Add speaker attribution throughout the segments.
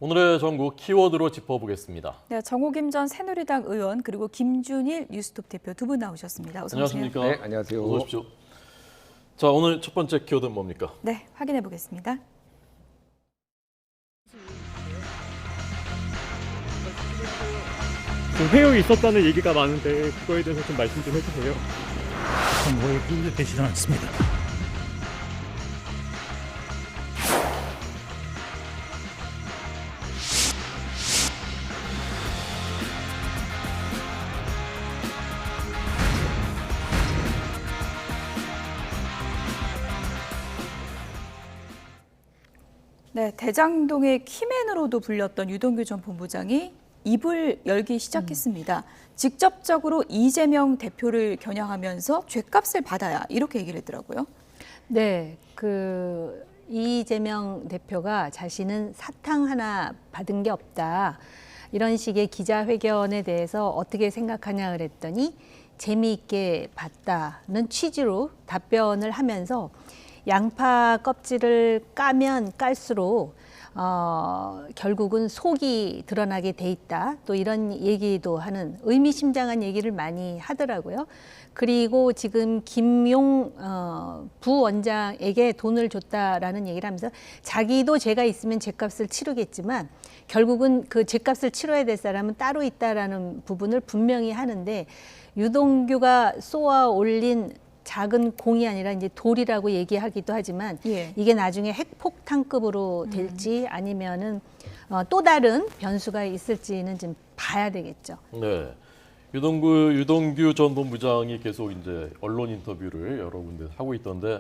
Speaker 1: 오늘의 정국 키워드로 짚어보겠습니다.
Speaker 2: 네, 정호김 전 새누리당 의원 그리고 김준일 뉴스톱 대표 두 분 나오셨습니다. 어서 오세요.
Speaker 1: 안녕하십니까?
Speaker 3: 네, 안녕하세요.
Speaker 1: 어서 오십시오. 자, 오늘 첫 번째 키워드 뭡니까?
Speaker 2: 네, 확인해 보겠습니다.
Speaker 4: 회용이 있었다는 얘기가 많은데 그거에 대해서 좀 말씀 좀 해주세요.
Speaker 5: 정보에 공개되지는 않습니다.
Speaker 2: 네, 대장동의 키맨으로도 불렸던 유동규 전 본부장이 입을 열기 시작했습니다. 직접적으로 이재명 대표를 겨냥하면서 죗값을 받아야 이렇게 얘기를 했더라고요.
Speaker 6: 네, 이재명 대표가 자신은 사탕 하나 받은 게 없다. 이런 식의 기자회견에 대해서 어떻게 생각하냐 그랬더니 재미있게 봤다는 취지로 답변을 하면서 양파 껍질을 까면 깔수록 결국은 속이 드러나게 돼 있다. 또 이런 얘기도 하는 의미심장한 얘기를 많이 하더라고요. 그리고 지금 김용 부원장에게 돈을 줬다라는 얘기를 하면서 자기도 죄가 있으면 죄값을 치르겠지만 결국은 그 죄값을 치러야 될 사람은 따로 있다라는 부분을 분명히 하는데 유동규가 쏘아 올린 작은 공이 아니라 이제 돌이라고 얘기하기도 하지만
Speaker 2: 예.
Speaker 6: 이게 나중에 핵폭탄급으로 될지 아니면은 또 다른 변수가 있을지는 좀 봐야 되겠죠.
Speaker 1: 네, 유동규 전 본부장이 계속 이제 언론 인터뷰를 여러 군데 하고 있던데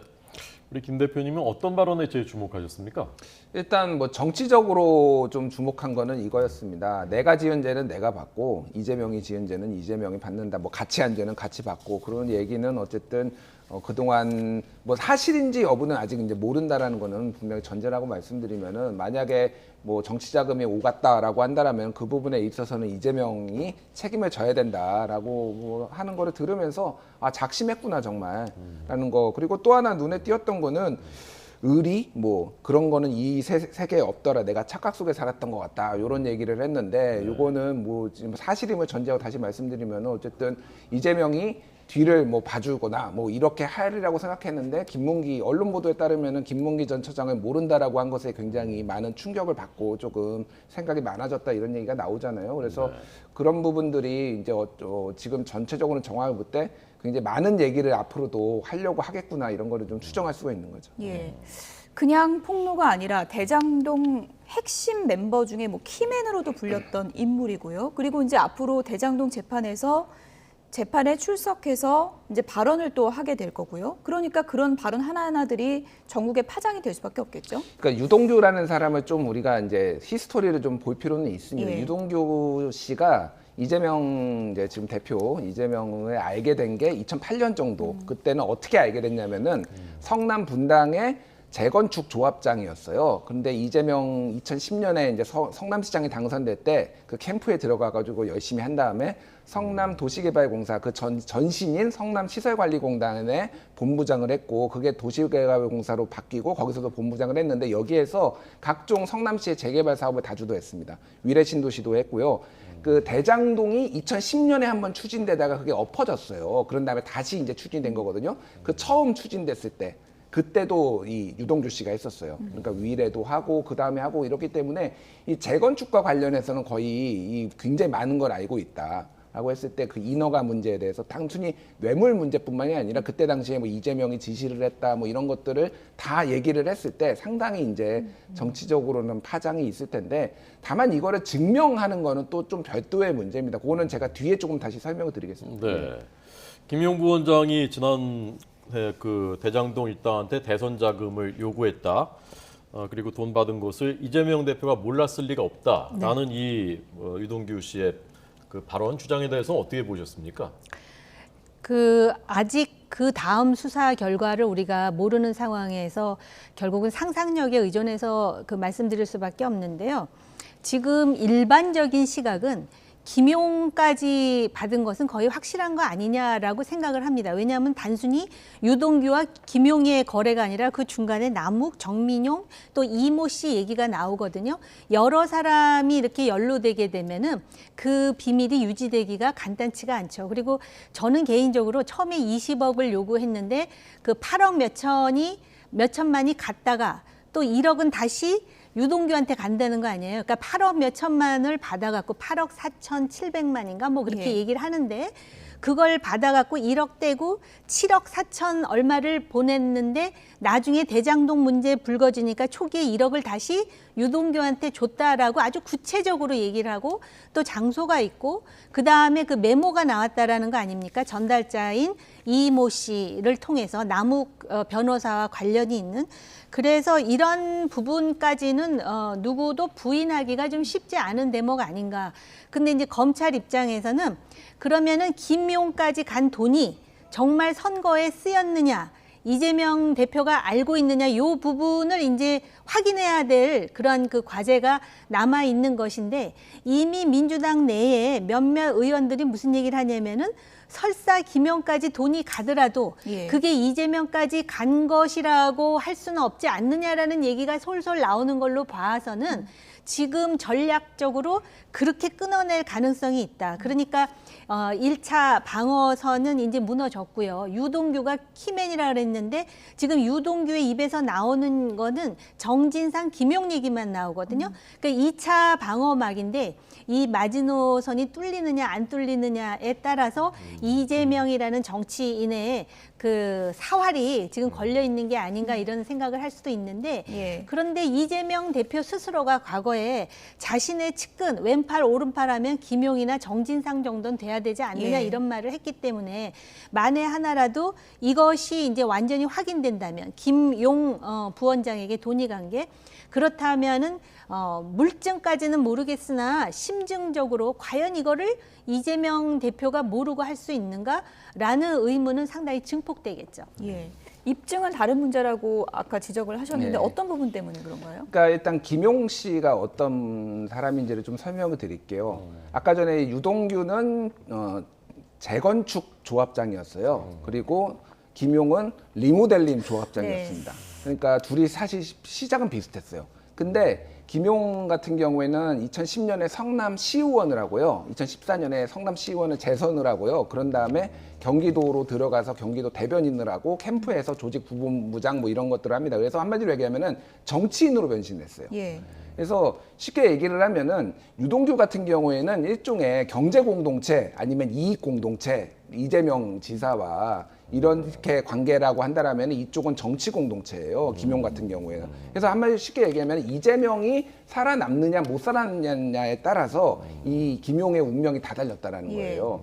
Speaker 1: 우리 김 대표님은 어떤 발언에 제일 주목하셨습니까?
Speaker 3: 일단 뭐 정치적으로 좀 주목한 거는 이거였습니다. 내가 지은 죄는 내가 받고 이재명이 지은 죄는 이재명이 받는다. 뭐 같이 한 죄는 같이 받고 그런 얘기는 어쨌든 그동안 뭐 사실인지 여부는 아직 이제 모른다라는 거는 분명히 전제라고 말씀드리면은 만약에 뭐 정치 자금이 오갔다라고 한다라면 그 부분에 있어서는 이재명이 책임을 져야 된다라고 뭐 하는 거를 들으면서 아 작심했구나 정말라는 거. 그리고 또 하나 눈에 띄었던 거는 의리 뭐 그런 거는 이 세계에 없더라. 내가 착각 속에 살았던 것 같다. 이런 얘기를 했는데 이거는 뭐 지금 사실임을 전제하고 다시 말씀드리면 어쨌든 이재명이 뒤를 뭐 봐주거나 뭐 이렇게 하리라고 생각했는데 김문기 언론 보도에 따르면은 김문기 전 처장을 모른다라고 한 것에 굉장히 많은 충격을 받고 조금 생각이 많아졌다 이런 얘기가 나오잖아요. 그래서 그런 부분들이 이제 지금 전체적으로 정황을 볼 때 굉장히 많은 얘기를 앞으로도 하려고 하겠구나 이런 거를 좀 추정할 수가 있는 거죠.
Speaker 2: 예. 그냥 폭로가 아니라 대장동 핵심 멤버 중에 뭐 키맨으로도 불렸던 인물이고요. 그리고 이제 앞으로 대장동 재판에 출석해서 이제 발언을 또 하게 될 거고요. 그러니까 그런 발언 하나하나들이 전국에 파장이 될 수밖에 없겠죠.
Speaker 3: 그러니까 유동규라는 사람을 좀 우리가 이제 히스토리를 좀 볼 필요는 있습니다.
Speaker 2: 예.
Speaker 3: 유동규 씨가 이재명 이제 지금 대표 이재명을 알게 된 게 2008년 정도. 그때는 어떻게 알게 됐냐면은 성남 분당의 재건축 조합장이었어요. 그런데 이재명 2010년에 이제 성남시장이 당선될 때 그 캠프에 들어가가지고 열심히 한 다음에 성남 도시개발공사 그 전신인 성남시설관리공단에 본부장을 했고 그게 도시개발공사로 바뀌고 거기서도 본부장을 했는데 여기에서 각종 성남시의 재개발 사업을 다 주도했습니다. 위례신도시도 했고요. 그 대장동이 2010년에 한번 추진되다가 그게 엎어졌어요. 그런 다음에 다시 이제 추진된 거거든요. 그 처음 추진됐을 때. 그때도 이 유동규 씨가 했었어요. 그러니까 위례도 하고 그 다음에 하고 이렇기 때문에 이 재건축과 관련해서는 거의 굉장히 많은 걸 알고 있다라고 했을 때 그 인허가 문제에 대해서 단순히 뇌물 문제뿐만이 아니라 그때 당시에 뭐 이재명이 지시를 했다 뭐 이런 것들을 다 얘기를 했을 때 상당히 이제 정치적으로는 파장이 있을 텐데 다만 이거를 증명하는 거는 또 좀 별도의 문제입니다. 그거는 제가 뒤에 조금 다시 설명을 드리겠습니다.
Speaker 1: 네, 김용 부원장이 지난 그 대장동 일당한테 대선 자금을 요구했다. 그리고 돈 받은 것을 이재명 대표가 몰랐을 리가 없다라는 이 유동규 씨의 그 발언 주장에 대해서는 어떻게 보셨습니까?
Speaker 6: 아직 그 다음 수사 결과를 우리가 모르는 상황에서 결국은 상상력에 의존해서 말씀드릴 수밖에 없는데요. 지금 일반적인 시각은 김용까지 받은 것은 거의 확실한 거 아니냐라고 생각을 합니다. 왜냐하면 단순히 유동규와 김용의 거래가 아니라 그 중간에 남욱, 정민용, 또 이모 씨 얘기가 나오거든요. 여러 사람이 이렇게 연루되게 되면은 그 비밀이 유지되기가 간단치가 않죠. 그리고 저는 개인적으로 처음에 20억을 요구했는데 그 8억 몇 천만이 갔다가 또 1억은 다시 유동규한테 간다는 거 아니에요. 그러니까 8억 몇 천만을 받아갖고 8억 4,700만인가 뭐 그렇게
Speaker 2: 예.
Speaker 6: 얘기를 하는데 그걸 받아갖고 1억 떼고 7억 4천 얼마를 보냈는데 나중에 대장동 문제 불거지니까 초기에 1억을 다시 유동규한테 줬다라고 아주 구체적으로 얘기를 하고 또 장소가 있고 그다음에 그 메모가 나왔다라는 거 아닙니까? 전달자인 이모 씨를 통해서 남욱 변호사와 관련이 있는 그래서 이런 부분까지는 누구도 부인하기가 좀 쉽지 않은 대목 아닌가. 근데 이제 검찰 입장에서는 그러면은 김용까지 간 돈이 정말 선거에 쓰였느냐, 이재명 대표가 알고 있느냐, 이 부분을 이제 확인해야 될 그런 그 과제가 남아 있는 것인데 이미 민주당 내에 몇몇 의원들이 무슨 얘기를 하냐면은 설사 김용까지 돈이 가더라도
Speaker 2: 예.
Speaker 6: 그게 이재명까지 간 것이라고 할 수는 없지 않느냐라는 얘기가 솔솔 나오는 걸로 봐서는 지금 전략적으로 그렇게 끊어낼 가능성이 있다. 그러니까 1차 방어선은 이제 무너졌고요. 유동규가 키맨이라 그랬는데 지금 유동규의 입에서 나오는 거는 정진상, 김용 얘기만 나오거든요. 그러니까 2차 방어막인데 이 마지노선이 뚫리느냐 안 뚫리느냐에 따라서 이재명이라는 정치인의 그 사활이 지금 걸려 있는 게 아닌가 이런 생각을 할 수도 있는데
Speaker 2: 예.
Speaker 6: 그런데 이재명 대표 스스로가 과거에 자신의 측근 왼팔 오른팔 하면 김용이나 정진상 정도는 돼야 되지 않느냐
Speaker 2: 예.
Speaker 6: 이런 말을 했기 때문에 만에 하나라도 이것이 이제 완전히 확인된다면 김용 부원장에게 돈이 간 게 그렇다면은 물증까지는 모르겠으나 심증적으로 과연 이거를 이재명 대표가 모르고 할 수 있는가라는 의문은 상당히 증폭되겠죠.
Speaker 2: 예. 입증은 다른 문제라고 아까 지적을 하셨는데
Speaker 3: 네.
Speaker 2: 어떤 부분 때문에 그런가요?
Speaker 3: 그러니까 일단 김용 씨가 어떤 사람인지를 좀 설명을 드릴게요. 아까 전에 유동규는 재건축 조합장이었어요. 그리고 김용은 리모델링 조합장이었습니다. 그러니까 둘이 사실 시작은 비슷했어요. 근데 김용 같은 경우에는 2010년에 성남 시의원을 하고요. 2014년에 성남 시의원을 재선을 하고요. 그런 다음에 경기도로 들어가서 경기도 대변인을 하고 캠프에서 조직 부본부장 뭐 이런 것들을 합니다. 그래서 한마디로 얘기하면은 정치인으로 변신했어요.
Speaker 2: 예.
Speaker 3: 그래서 쉽게 얘기를 하면은 유동규 같은 경우에는 일종의 경제 공동체 아니면 이익 공동체 이재명 지사와 이렇게 관계라고 한다라면 이쪽은 정치 공동체예요. 김용 같은 경우에는. 그래서 한마디로 쉽게 얘기하면 이재명이 살아남느냐 못 살아남느냐에 따라서 이 김용의 운명이 다 달렸다라는
Speaker 2: 예.
Speaker 3: 거예요.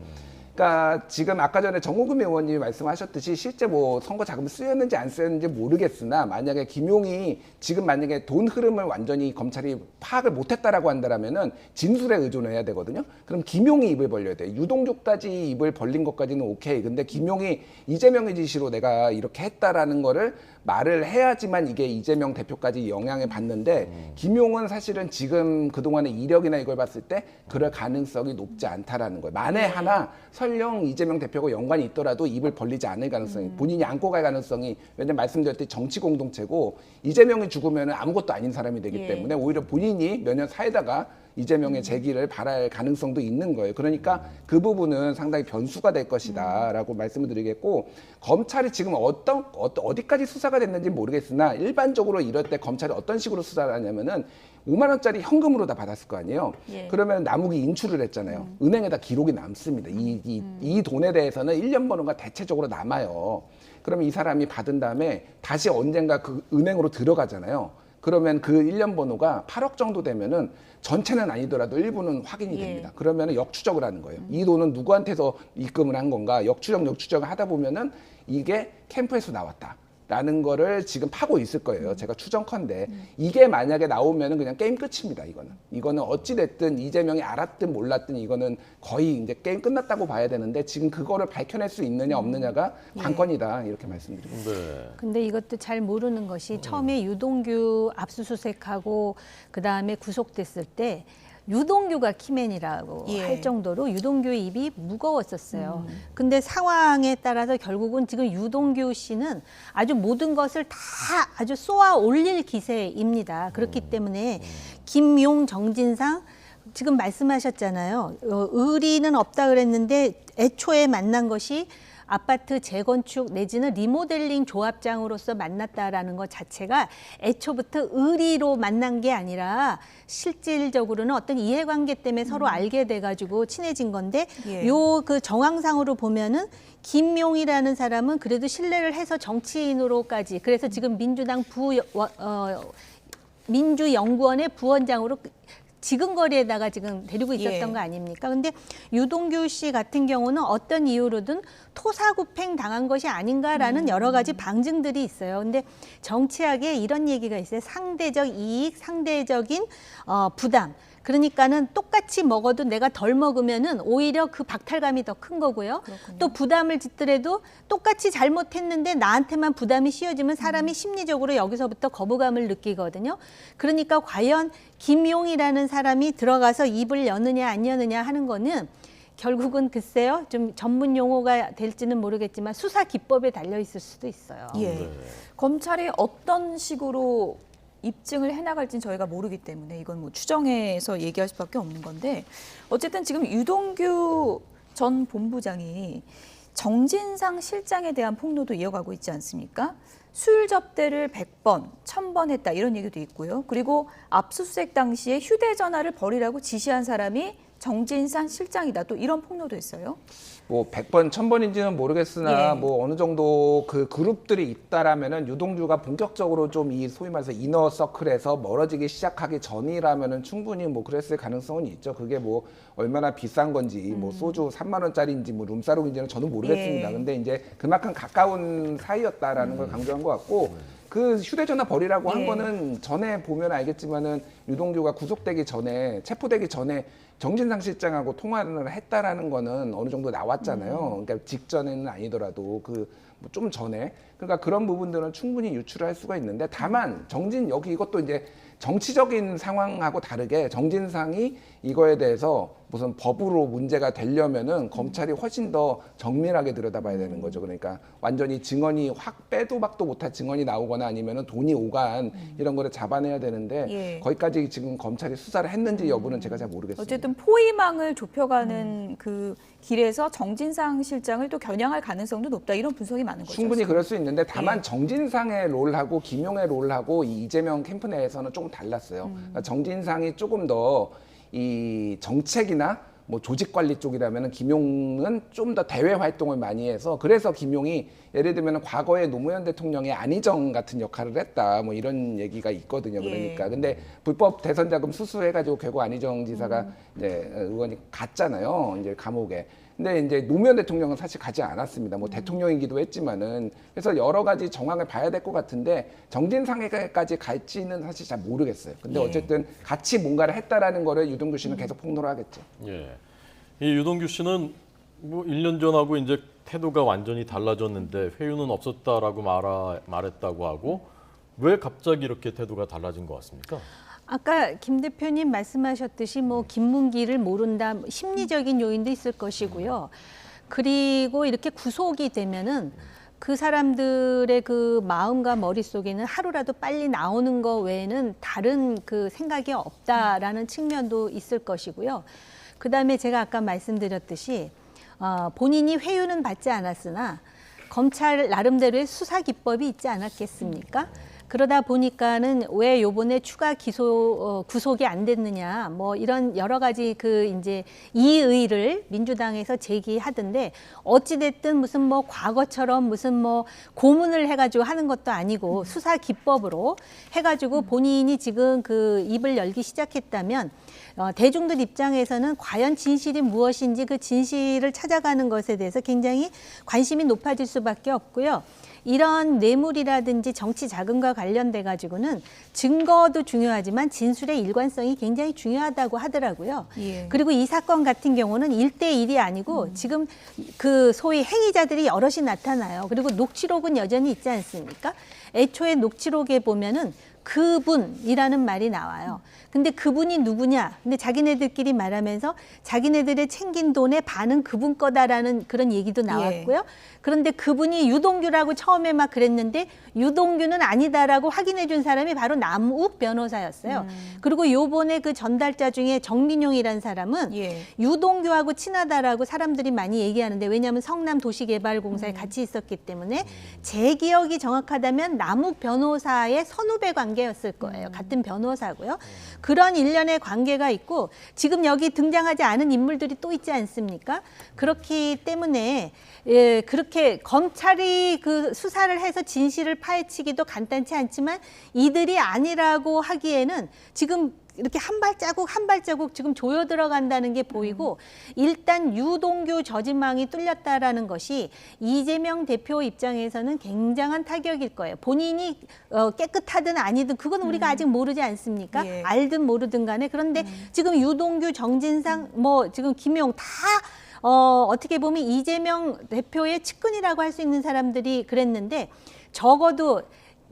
Speaker 3: 그러니까 지금 아까 전에 정호금 의원님이 말씀하셨듯이 실제 뭐 선거 자금 쓰였는지 안 쓰였는지 모르겠으나 만약에 김용이 지금 만약에 돈 흐름을 완전히 검찰이 파악을 못했다라고 한다라면은 진술에 의존해야 되거든요. 그럼 김용이 입을 벌려야 돼. 유동규까지 입을 벌린 것까지는 오케이. 근데 김용이 이재명의 지시로 내가 이렇게 했다라는 거를 말을 해야지만 이게 이재명 대표까지 영향을 받는데 김용은 사실은 지금 그동안의 이력이나 이걸 봤을 때 그럴 가능성이 높지 않다라는 거예요. 만에 하나 설령 이재명 대표가 연관이 있더라도 입을 벌리지 않을 가능성이 본인이 안고 갈 가능성이 왜냐면 말씀드렸듯이 정치 공동체고 이재명이 죽으면 아무것도 아닌 사람이 되기
Speaker 2: 예.
Speaker 3: 때문에 오히려 본인이 몇 년 살다가 이재명의 재기를 바랄 가능성도 있는 거예요. 그러니까 그 부분은 상당히 변수가 될 것이다라고 말씀을 드리겠고 검찰이 지금 어디까지 수사가 됐는지 모르겠으나 일반적으로 이럴 때 검찰이 어떤 식으로 수사를 하냐면은 5만 원짜리 현금으로 다 받았을 거 아니에요.
Speaker 2: 예.
Speaker 3: 그러면 남욱이 인출을 했잖아요. 은행에다 기록이 남습니다. 이 돈에 대해서는 1년 번호가 대체적으로 남아요. 그러면 이 사람이 받은 다음에 다시 언젠가 그 은행으로 들어가잖아요. 그러면 그 1년 번호가 8억 정도 되면은 전체는 아니더라도 일부는 확인이
Speaker 2: 예.
Speaker 3: 됩니다. 그러면은 역추적을 하는 거예요. 이 돈은 누구한테서 입금을 한 건가? 역추적을 하다 보면은 이게 캠프에서 나왔다. 라는 거를 지금 파고 있을 거예요. 제가 추정컨대 이게 만약에 나오면은 그냥 게임 끝입니다. 이거는 어찌 됐든 이재명이 알았든 몰랐든 이거는 거의 이제 게임 끝났다고 봐야 되는데 지금 그거를 밝혀낼 수 있느냐 없느냐가 관건이다 이렇게 말씀드립니다.
Speaker 1: 네.
Speaker 6: 근데 이것도 잘 모르는 것이 처음에 유동규 압수수색하고 그다음에 구속됐을 때 유동규가 키맨이라고
Speaker 2: 예.
Speaker 6: 할 정도로 유동규의 입이 무거웠었어요. 근데 상황에 따라서 결국은 지금 유동규 씨는 아주 모든 것을 다 아주 쏘아 올릴 기세입니다. 그렇기 때문에 김용, 정진상 지금 말씀하셨잖아요. 의리는 없다 그랬는데 애초에 만난 것이 아파트 재건축 내지는 리모델링 조합장으로서 만났다라는 것 자체가 애초부터 의리로 만난 게 아니라 실질적으로는 어떤 이해관계 때문에 서로 알게 돼가지고 친해진 건데
Speaker 2: 예.
Speaker 6: 요 그 정황상으로 보면은 김용이라는 사람은 그래도 신뢰를 해서 정치인으로까지 그래서 지금 민주당 민주연구원의 부원장으로 지근거리에다가 지금 데리고 있었던
Speaker 2: 예.
Speaker 6: 거 아닙니까? 근데 유동규 씨 같은 경우는 어떤 이유로든 토사구팽 당한 것이 아닌가라는 여러 가지 방증들이 있어요. 근데 정치학에 이런 얘기가 있어요. 상대적 이익, 상대적인 부담. 그러니까는 똑같이 먹어도 내가 덜 먹으면은 오히려 그 박탈감이 더 큰 거고요.
Speaker 2: 그렇군요.
Speaker 6: 또 부담을 짓더라도 똑같이 잘못했는데 나한테만 부담이 씌워지면 사람이 심리적으로 여기서부터 거부감을 느끼거든요. 그러니까 과연 김용이라는 사람이 들어가서 입을 여느냐 안 여느냐 하는 거는 결국은 글쎄요. 좀 전문 용어가 될지는 모르겠지만 수사 기법에 달려 있을 수도 있어요.
Speaker 2: 예.
Speaker 1: 네.
Speaker 2: 검찰이 어떤 식으로 입증을 해나갈지는 저희가 모르기 때문에 이건 뭐 추정해서 얘기할 수밖에 없는 건데 어쨌든 지금 유동규 전 본부장이 정진상 실장에 대한 폭로도 이어가고 있지 않습니까? 술 접대를 100번, 1000번 했다 이런 얘기도 있고요. 그리고 압수수색 당시에 휴대전화를 버리라고 지시한 사람이 정진상 실장이다. 또 이런 폭로도 있어요.
Speaker 3: 뭐 100번, 1000번인지는 모르겠으나
Speaker 2: 예.
Speaker 3: 뭐 어느 정도 그 그룹들이 있다라면은 유동규가 본격적으로 좀 이 소위 말해서 이너 서클에서 멀어지기 시작하기 전이라면은 충분히 뭐 그랬을 가능성은 있죠. 그게 뭐 얼마나 비싼 건지 뭐 소주 3만 원짜리인지 뭐 룸사롱인지는 저도 모르겠습니다.
Speaker 2: 예.
Speaker 3: 근데 이제 그만큼 가까운 사이였다라는 걸 강조한 것 같고 그 휴대전화 버리라고 한
Speaker 2: 예.
Speaker 3: 거는 전에 보면 알겠지만은 유동규가 구속되기 전에 체포되기 전에 정진상 실장하고 통화를 했다라는 거는 어느 정도 나왔잖아요. 그러니까 직전에는 아니더라도 그 좀 전에 그러니까 그런 부분들은 충분히 유출할 수가 있는데 다만 여기 이것도 이제 정치적인 상황하고 다르게 정진상이 이거에 대해서 무슨 법으로 문제가 되려면은 검찰이 훨씬 더 정밀하게 들여다봐야 되는 거죠. 그러니까 완전히 증언이 확 빼도 박도 못할 증언이 나오거나 아니면은 돈이 오간 이런 거를 잡아내야 되는데
Speaker 2: 예.
Speaker 3: 거기까지 지금 검찰이 수사를 했는지 여부는 제가 잘 모르겠습니다.
Speaker 2: 어쨌든 포위망을 좁혀가는 그 길에서 정진상 실장을 또 겨냥할 가능성도 높다. 이런 분석이 많은 거죠.
Speaker 3: 충분히 그럴 수 있는데 다만
Speaker 2: 예.
Speaker 3: 정진상의 롤하고 김용의 롤하고 이 이재명 캠프 내에서는 조금 달랐어요. 그러니까 정진상이 조금 더 이 정책이나 뭐 조직 관리 쪽이라면 김용은 좀 더 대외 활동을 많이 해서 그래서 김용이 예를 들면 과거에 노무현 대통령의 안희정 같은 역할을 했다 뭐 이런 얘기가 있거든요. 그러니까
Speaker 2: 예.
Speaker 3: 근데 불법 대선 자금 수수해가지고 결국 안희정 지사가 이제 의원이 갔잖아요. 이제 감옥에. 근데 이제 노무현 대통령은 사실 가지 않았습니다. 뭐 대통령이기도 했지만은 그래서 여러 가지 정황을 봐야 될 것 같은데 정진상에까지 갈지는 사실 잘 모르겠어요. 근데
Speaker 2: 예.
Speaker 3: 어쨌든 같이 뭔가를 했다라는 거를 유동규 씨는 계속 폭로를 하겠죠.
Speaker 1: 예. 이 유동규 씨는 뭐 1년 전하고 이제 태도가 완전히 달라졌는데 회유는 없었다라고 말했다고 하고 왜 갑자기 이렇게 태도가 달라진 것 같습니까?
Speaker 6: 아까 김 대표님 말씀하셨듯이 뭐 김문기를 모른다 심리적인 요인도 있을 것이고요. 그리고 이렇게 구속이 되면은 그 사람들의 그 마음과 머릿속에는 하루라도 빨리 나오는 거 외에는 다른 그 생각이 없다라는 측면도 있을 것이고요. 그다음에 제가 아까 말씀드렸듯이 본인이 회유는 받지 않았으나 검찰 나름대로의 수사 기법이 있지 않았겠습니까? 그러다 보니까는 왜 요번에 추가 구속이 안 됐느냐 뭐 이런 여러 가지 그 이제 이의를 민주당에서 제기하던데 어찌 됐든 무슨 뭐 과거처럼 무슨 뭐 고문을 해가지고 하는 것도 아니고 수사 기법으로 해가지고 본인이 지금 그 입을 열기 시작했다면 대중들 입장에서는 과연 진실이 무엇인지 그 진실을 찾아가는 것에 대해서 굉장히 관심이 높아질 수밖에 없고요. 이런 뇌물이라든지 정치 자금과 관련돼 가지고는 증거도 중요하지만 진술의 일관성이 굉장히 중요하다고 하더라고요.
Speaker 2: 예.
Speaker 6: 그리고 이 사건 같은 경우는 1대1이 아니고 지금 그 소위 행위자들이 여럿이 나타나요. 그리고 녹취록은 여전히 있지 않습니까? 애초에 녹취록에 보면은 그분이라는 말이 나와요. 근데 그분이 누구냐? 근데 자기네들끼리 말하면서 자기네들의 챙긴 돈의 반은 그분 거다라는 그런 얘기도 나왔고요. 그런데 그분이 유동규라고 처음에 막 그랬는데 유동규는 아니다라고 확인해 준 사람이 바로 남욱 변호사였어요. 그리고 요번에 그 전달자 중에 정민용이라는 사람은 유동규하고 친하다라고 사람들이 많이 얘기하는데 왜냐하면 성남도시개발공사에 같이 있었기 때문에 제 기억이 정확하다면 남욱 변호사의 선후배 관계였을 거예요. 같은 변호사고요. 그런 일련의 관계가 있고 지금 여기 등장하지 않은 인물들이 또 있지 않습니까? 그렇기 때문에 그렇게 검찰이 그 수사를 해서 진실을 파헤치기도 간단치 않지만 이들이 아니라고 하기에는 지금 이렇게 한 발자국 지금 조여 들어간다는 게 보이고 일단 유동규 저지망이 뚫렸다라는 것이 이재명 대표 입장에서는 굉장한 타격일 거예요. 본인이 깨끗하든 아니든 그건 우리가 아직 모르지 않습니까? 알든 모르든 간에. 그런데 지금 유동규, 정진상, 뭐 지금 김용 다 어떻게 보면 이재명 대표의 측근이라고 할 수 있는 사람들이 그랬는데 적어도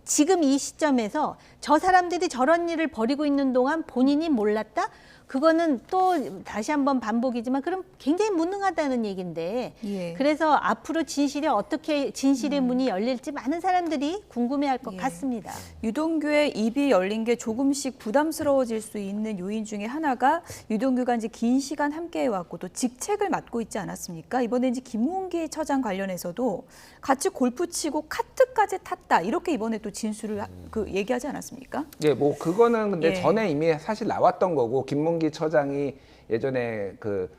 Speaker 6: 지금 이 시점에서 저 사람들이 저런 일을 벌이고 있는 동안 본인이 몰랐다? 그거는 또 다시 한번 반복이지만 그럼 굉장히 무능하다는 얘기인데 그래서 앞으로 진실의 문이 열릴지 많은 사람들이 궁금해할 것 같습니다.
Speaker 2: 유동규의 입이 열린 게 조금씩 부담스러워질 수 있는 요인 중에 하나가 유동규가 이제 긴 시간 함께해왔고 또 직책을 맡고 있지 않았습니까? 이번에 이제 김문기 처장 관련해서도 같이 골프 치고 카트까지 탔다 이렇게 이번에 또 진술을 얘기하지 않았습니까?
Speaker 3: 예, 뭐 그거는 근데 전에 이미 사실 나왔던 거고 김문기 처장이 예전에 그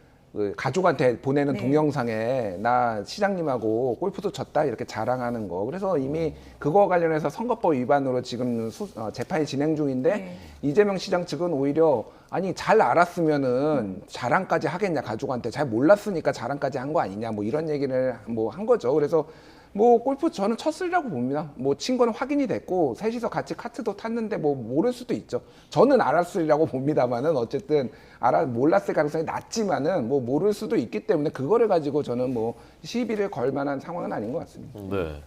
Speaker 3: 가족한테 보내는 동영상에 나 시장님하고 골프도 쳤다 이렇게 자랑하는 거. 그래서 이미 그거 관련해서 선거법 위반으로 지금 재판이 진행 중인데 이재명 시장 측은 오히려 아니 잘 알았으면은 자랑까지 하겠냐 가족한테 잘 몰랐으니까 자랑까지 한 거 아니냐 뭐 이런 얘기를 뭐 한 거죠. 그래서 뭐 골프 저는 쳤으리라고 봅니다. 뭐 친 거는 확인이 됐고 셋이서 같이 카트도 탔는데 뭐 모를 수도 있죠. 저는 알았으리라고 봅니다만은 어쨌든 몰랐을 가능성이 낮지만은 뭐 모를 수도 있기 때문에 그거를 가지고 저는 뭐 시비를 걸 만한 상황은 아닌 것 같습니다.
Speaker 1: 네.